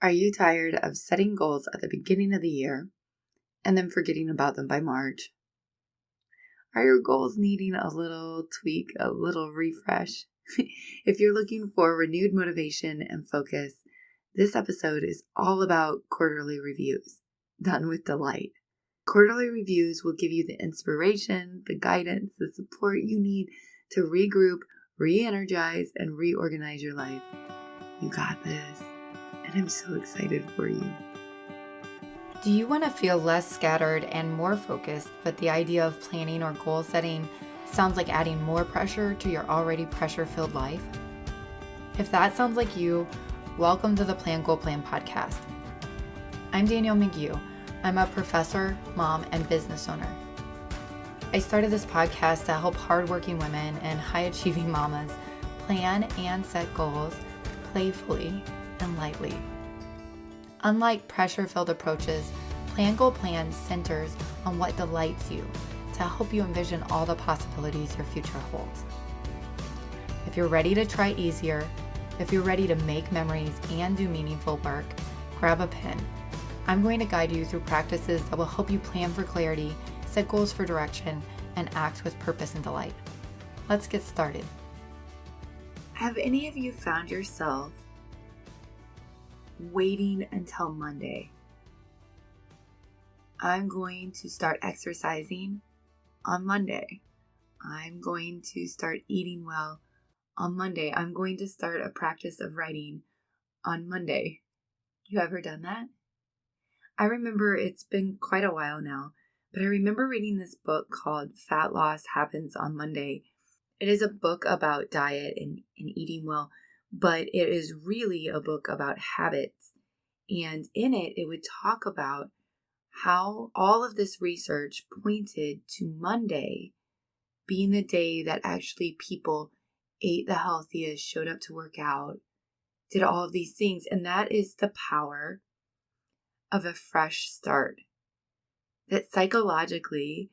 Are you tired of setting goals at the beginning of the year and then forgetting about them by March? Are your goals needing a little tweak, a little refresh? If you're looking for renewed motivation and focus, this episode is all about quarterly reviews, done with delight. Quarterly reviews will give you the inspiration, the guidance, the support you need to regroup, re-energize, and reorganize your life. You got this, and I'm so excited for you. Do you want to feel less scattered and more focused, but the idea of planning or goal setting sounds like adding more pressure to your already pressure-filled life? If that sounds like you, welcome to the Plan Goal Plan podcast. I'm Danielle McGee. I'm a professor, mom, and business owner. I started this podcast to help hardworking women and high-achieving mamas plan and set goals playfully and lightly. Unlike pressure-filled approaches, Plan Goal Plan centers on what delights you to help you envision all the possibilities your future holds. If you're ready to try easier, if you're ready to make memories and do meaningful work, grab a pen. I'm going to guide you through practices that will help you plan for clarity, set goals for direction, and act with purpose and delight. Let's get started. Have any of you found yourself waiting until Monday? I'm going to start exercising on Monday. I'm going to start eating well on Monday. I'm going to start a practice of writing on Monday. You ever done that? I remember it's been quite a while now, but I remember reading this book called Fat Loss Happens on Monday. It is a book about diet and eating well, but it is really a book about habits. And in it, it would talk about how all of this research pointed to Monday being the day that actually people ate the healthiest, showed up to work out, did all of these things. And that is the power of a fresh start. That psychologically,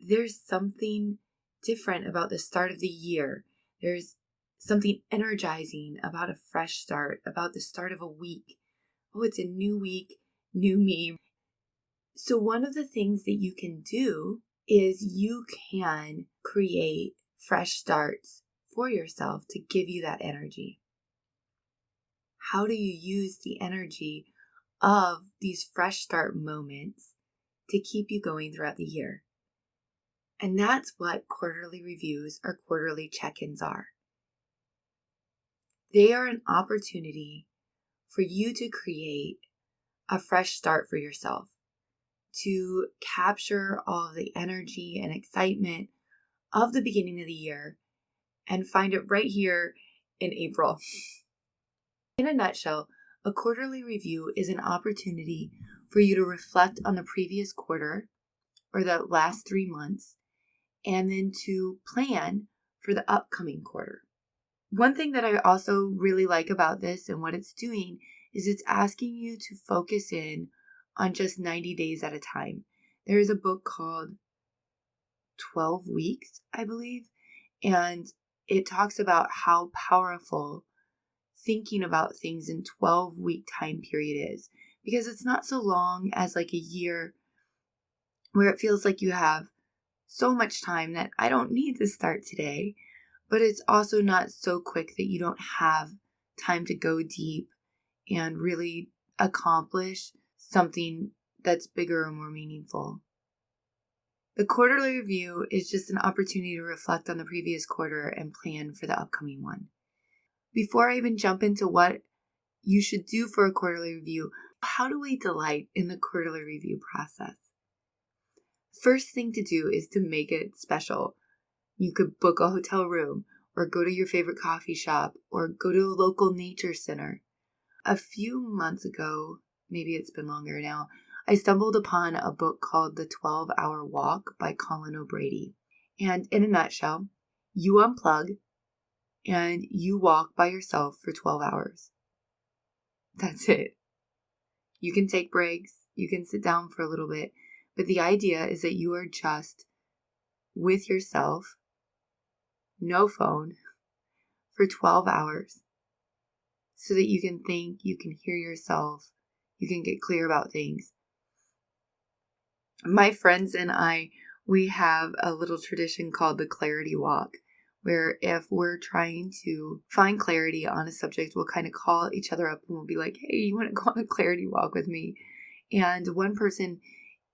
there's something different about the start of the year. There's something energizing about a fresh start, about the start of a week. Oh, it's a new week, new me. So one of the things that you can do is you can create fresh starts for yourself to give you that energy. How do you use the energy of these fresh start moments to keep you going throughout the year? And that's what quarterly reviews or quarterly check-ins are. They are an opportunity for you to create a fresh start for yourself, to capture all of the energy and excitement of the beginning of the year and find it right here in April. In a nutshell, a quarterly review is an opportunity for you to reflect on the previous quarter or the last 3 months and then to plan for the upcoming quarter. One thing that I also really like about this and what it's doing is it's asking you to focus in on just 90 days at a time. There is a book called 12 Weeks, I believe, and it talks about how powerful thinking about things in 12-week time period is, because it's not so long as like a year where it feels like you have so much time that I don't need to start today, but it's also not so quick that you don't have time to go deep and really accomplish something that's bigger or more meaningful. The quarterly review is just an opportunity to reflect on the previous quarter and plan for the upcoming one. Before I even jump into what you should do for a quarterly review, how do we delight in the quarterly review process? First thing to do is to make it special. You could book a hotel room or go to your favorite coffee shop or go to a local nature center. A few months ago, maybe it's been longer now, I stumbled upon a book called The 12-Hour Walk by Colin O'Brady. And in a nutshell, you unplug and you walk by yourself for 12 hours. That's it. You can take breaks, you can sit down for a little bit, but the idea is that you are just with yourself, no phone, for 12 hours. so that you can think, you can hear yourself, you can get clear about things. My friends and I, we have a little tradition called the clarity walk, where if we're trying to find clarity on a subject, we'll kind of call each other up and we'll be like, hey, you want to go on a clarity walk with me? And one person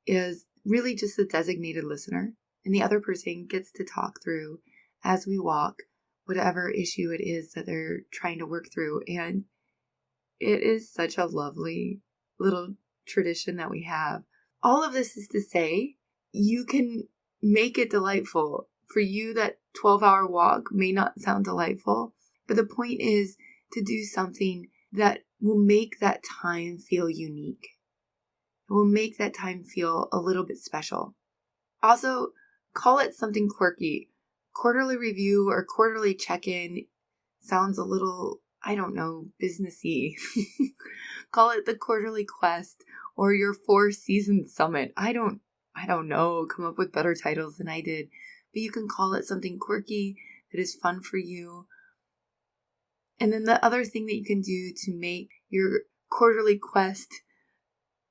is really just a designated listener, and the other person gets to talk through as we walk whatever issue it is that they're trying to work through. And it is such a lovely little tradition that we have. All of this is to say, you can make it delightful. For you, that 12-hour walk may not sound delightful, but the point is to do something that will make that time feel unique. It will make that time feel a little bit special. Also, call it something quirky. Quarterly review or quarterly check-in sounds a little, I don't know, businessy. Call it the quarterly quest or your 4-season summit. I don't know, come up with better titles than I did. But you can call it something quirky that is fun for you. And then the other thing that you can do to make your quarterly quest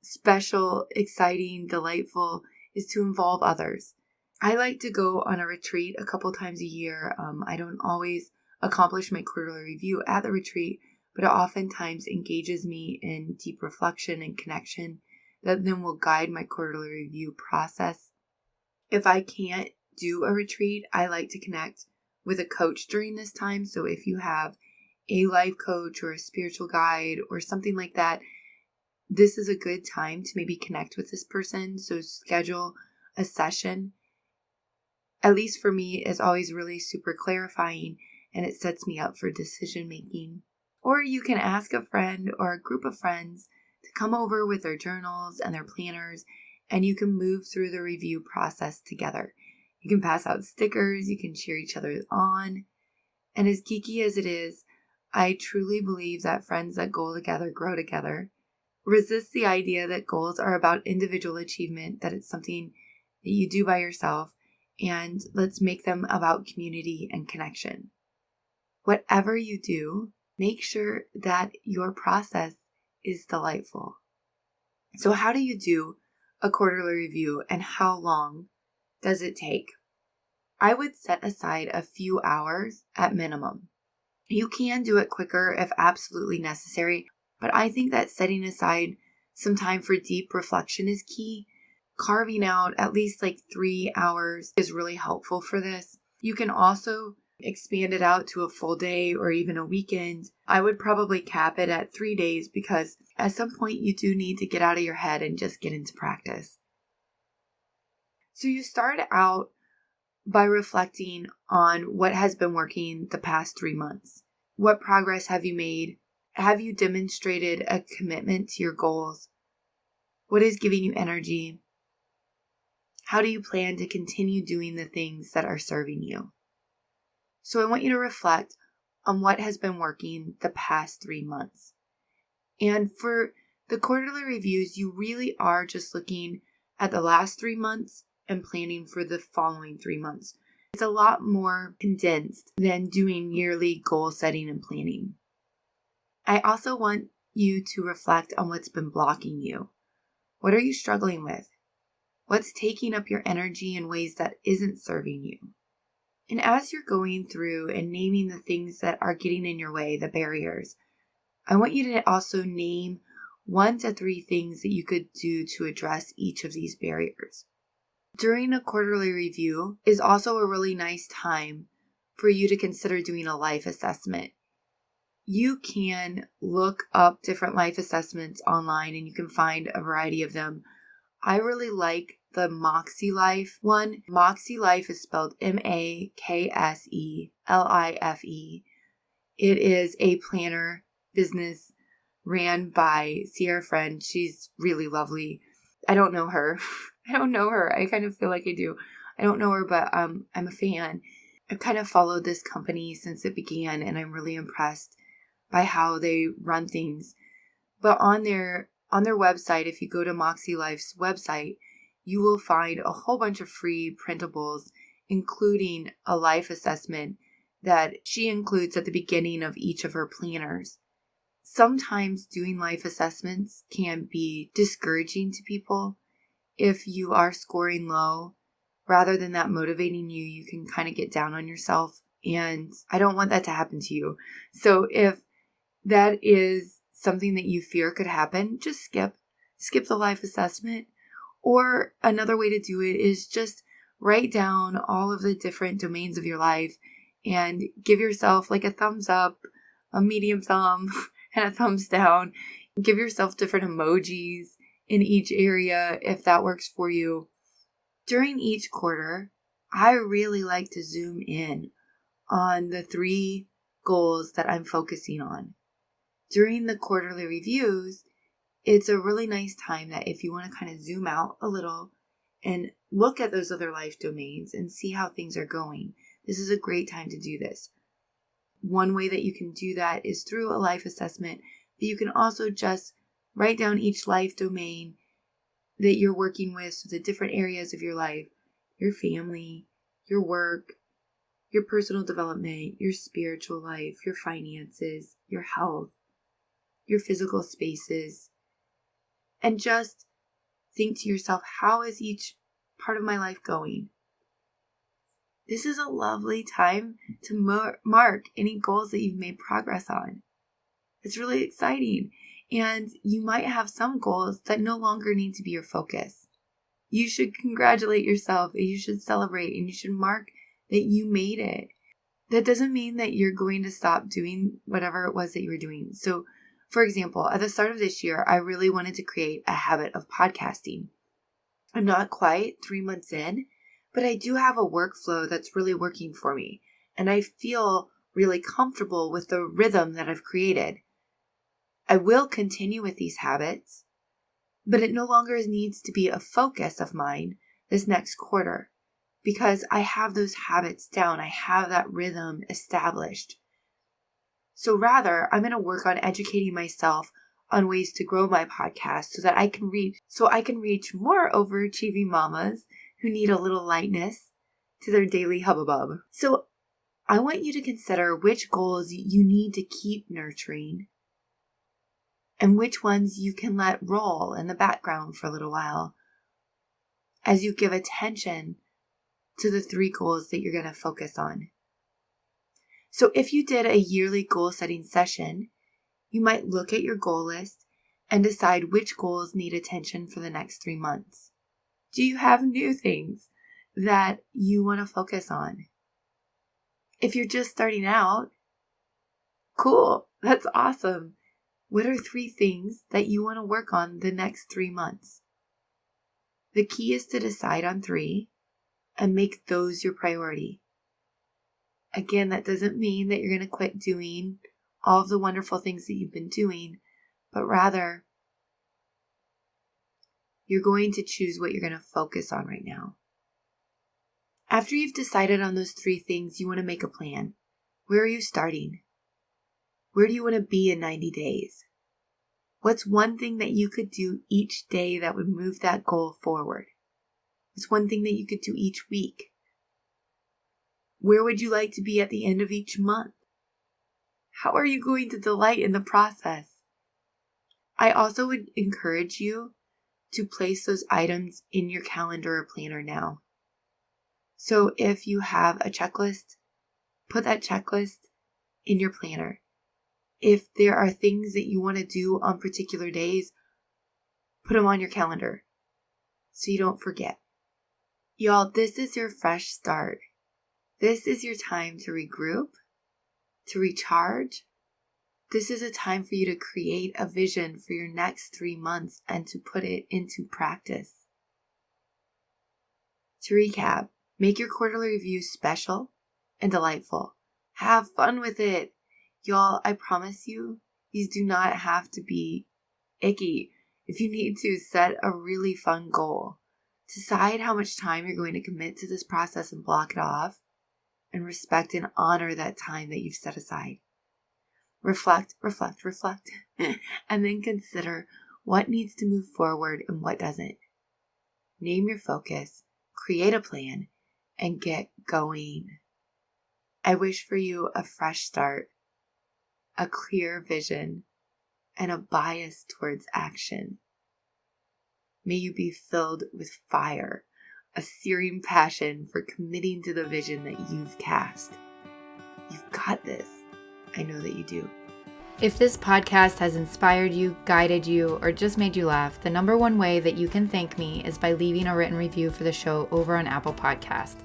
special, exciting, delightful is to involve others. I like to go on a retreat a couple times a year. I don't always accomplish my quarterly review at the retreat, but it oftentimes engages me in deep reflection and connection that then will guide my quarterly review process. If I can't do a retreat, I like to connect with a coach during this time. So if you have a life coach or a spiritual guide or something like that, this is a good time to maybe connect with this person. So schedule a session. At least for me, it's always really super clarifying and it sets me up for decision making. Or you can ask a friend or a group of friends to come over with their journals and their planners, and you can move through the review process together. You can pass out stickers, you can cheer each other on. And as geeky as it is, I truly believe that friends that go together grow together. Resist the idea that goals are about individual achievement, that it's something that you do by yourself, and let's make them about community and connection. Whatever you do, make sure that your process is delightful. So how do you do a quarterly review and how long does it take? I would set aside a few hours at minimum. You can do it quicker if absolutely necessary, but I think that setting aside some time for deep reflection is key. Carving out at least 3 hours is really helpful for this. You can also expand it out to a full day or even a weekend. I would probably cap it at 3 days because at some point you do need to get out of your head and just get into practice. So you start out by reflecting on what has been working the past 3 months. What progress have you made? Have you demonstrated a commitment to your goals? What is giving you energy? How do you plan to continue doing the things that are serving you? So I want you to reflect on what has been working the past 3 months. And for the quarterly reviews, you really are just looking at the last 3 months and planning for the following 3 months. It's a lot more condensed than doing yearly goal setting and planning. I also want you to reflect on what's been blocking you. What are you struggling with? What's taking up your energy in ways that isn't serving you? And as you're going through and naming the things that are getting in your way, the barriers, I want you to also name 1 to 3 things that you could do to address each of these barriers. During a quarterly review is also a really nice time for you to consider doing a life assessment. You can look up different life assessments online and you can find a variety of them. I really like the Moxie Life one. Moxie Life is spelled Makselife. It is a planner business ran by Sierra Friend. She's really lovely. I don't know her. I kind of feel like I do. I don't know her, but I'm a fan. I've kind of followed this company since it began, and I'm really impressed by how they run things. But on their website, if you go to Moxie Life's website, you will find a whole bunch of free printables, including a life assessment that she includes at the beginning of each of her planners. sometimes doing life assessments can be discouraging to people. If you are scoring low, rather than that motivating you, you can kind of get down on yourself. And I don't want that to happen to you. So if that is something that you fear could happen, just skip the life assessment. Or another way to do it is just write down all of the different domains of your life and give yourself like a thumbs up, a medium thumb, and a thumbs down. Give yourself different emojis in each area if that works for you. During each quarter, I really like to zoom in on the 3 goals that I'm focusing on. During the quarterly reviews, it's a really nice time that if you want to kind of zoom out a little and look at those other life domains and see how things are going, this is a great time to do this. One way that you can do that is through a life assessment, but you can also just write down each life domain that you're working with, so the different areas of your life, your family, your work, your personal development, your spiritual life, your finances, your health, your physical spaces, and just think to yourself, how is each part of my life going? This is a lovely time to mark any goals that you've made progress on. It's really exciting. And you might have some goals that no longer need to be your focus. You should congratulate yourself, and you should celebrate, and you should mark that you made it. That doesn't mean that you're going to stop doing whatever it was that you were doing. So, for example, at the start of this year, I really wanted to create a habit of podcasting. I'm not quite 3 months in, but I do have a workflow that's really working for me. And I feel really comfortable with the rhythm that I've created. I will continue with these habits, but it no longer needs to be a focus of mine this next quarter because I have those habits down. I have that rhythm established. So rather, I'm going to work on educating myself on ways to grow my podcast so that I can reach more overachieving mamas who need a little lightness to their daily hubbub. So I want you to consider which goals you need to keep nurturing and which ones you can let roll in the background for a little while as you give attention to the 3 goals that you're going to focus on. So if you did a yearly goal setting session, you might look at your goal list and decide which goals need attention for the next 3 months. Do you have new things that you want to focus on? If you're just starting out, cool, that's awesome. What are 3 things that you want to work on the next 3 months? The key is to decide on 3 and make those your priority. Again, that doesn't mean that you're going to quit doing all of the wonderful things that you've been doing, but rather you're going to choose what you're going to focus on right now. After you've decided on those 3 things, you want to make a plan. Where are you starting? Where do you want to be in 90 days? What's one thing that you could do each day that would move that goal forward? What's one thing that you could do each week? Where would you like to be at the end of each month? How are you going to delight in the process? I also would encourage you to place those items in your calendar or planner now. So if you have a checklist, put that checklist in your planner. If there are things that you want to do on particular days, put them on your calendar so you don't forget. Y'all, this is your fresh start. This is your time to regroup, to recharge. This is a time for you to create a vision for your next 3 months and to put it into practice. To recap, make your quarterly review special and delightful. Have fun with it. Y'all, I promise you, these do not have to be icky. If you need to, set a really fun goal. Decide how much time you're going to commit to this process and block it off, and respect and honor that time that you've set aside. Reflect, and then consider what needs to move forward and what doesn't. Name your focus, create a plan, and get going. I wish for you a fresh start, a clear vision, and a bias towards action. May you be filled with fire, a searing passion for committing to the vision that you've cast. You've got this. I know that you do. If this podcast has inspired you, guided you, or just made you laugh, the number one way that you can thank me is by leaving a written review for the show over on Apple Podcast.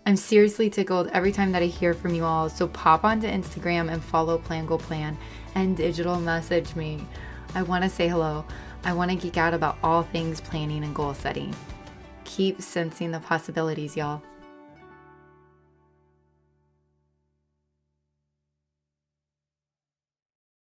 I'm seriously tickled every time that I hear from you all, so pop onto Instagram and follow Plan Goal Plan and digital message me. I want to say hello. I want to geek out about all things planning and goal setting. Keep sensing the possibilities, y'all.